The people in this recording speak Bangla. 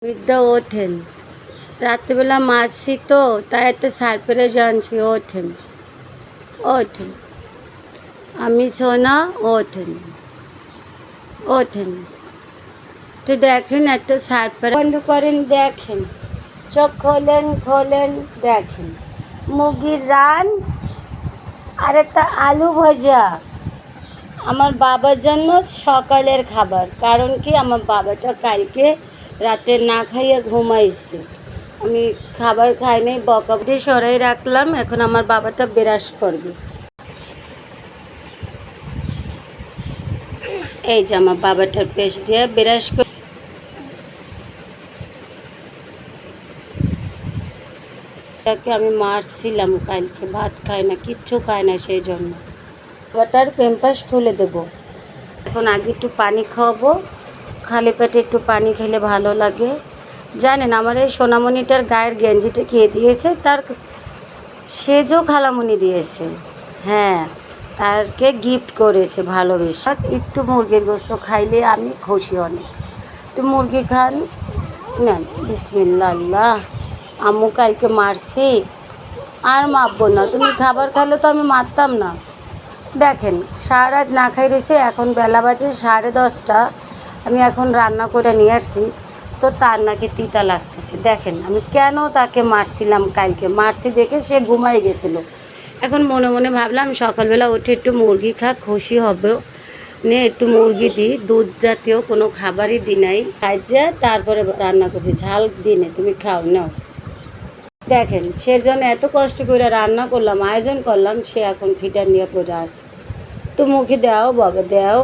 বৃদ্ধা ওঠেন। রাত্রিবেলা মারছি তো তাই এত সার পেরে জানছি। ওঠেন ওঠেন, আমি সোনা। ওঠেন ওঠেন, তো দেখেন একটা সার পেরে বন্ধ করেন, দেখেন চোখ খোলেন খোলেন, দেখেন মুরগির রান আর একটা আলু ভাজা আমার বাবার জন্য সকালের খাবার। কারণ কি, আমার বাবাটা কালকে রাতে না খাইয়ে ঘুমাইছে, আমি খাবার খাই নাই, বকা দিয়ে সরাই রাখলাম। এখন আমার বাবাটা বিরাস করবে। এই যে আমার বাবাটার পেশ দিয়ে বিরাস করে আমি মারছিলাম কালকে, ভাত খায় না, কিচ্ছু খায় না, সেই জন্য বাবাটার প্যাম্পাস খুলে দেবো। এখন আগে একটু পানি খাওয়াবো, খালি পেটে একটু পানি খেলে ভালো লাগে। জানেন আমার এই সোনামণিটার গায়ের গেঞ্জিটা কে দিয়েছে? তার সেজও খালামণি দিয়েছে। হ্যাঁ, তারকে গিফট করেছে ভালোবেসে। একটু মুরগির গোস্ত খাইলে আমি খুশি অনেক। একটু মুরগি খান, নেন। বিসমিল্লাহ। আল্লাহ, আম্মু কালকে মারছি, আর মারবো না। তুমি খাবার খাইলে তো আমি মারতাম না। দেখেন সারা রাত না খাই রয়েছে, এখন বেলা বাজে 10:30। আমি এখন রান্না করে নিয়ে আসছি, তো তার নাকি তিতা লাগতেছে। দেখেন আমি কেন তাকে মারছিলাম, কালকে মারছি দেখে সে ঘুমাই গেছিলো। এখন মনে মনে ভাবলাম সকালবেলা উঠে একটু মুরগি খা, খুশি হবে, নিয়ে একটু মুরগি দিই। দুধ জাতীয় কোনো খাবারই দিই নাই, খাইছে তারপরে রান্না করছি। ঝাল দিনে তুমি খাও, নাও। দেখেন সেজন্য এত কষ্ট করে রান্না করলাম, আয়োজন করলাম, সে এখন ফিটার নিয়ে পড়ে আসে। তো মুখে দাও বাবা, দাও।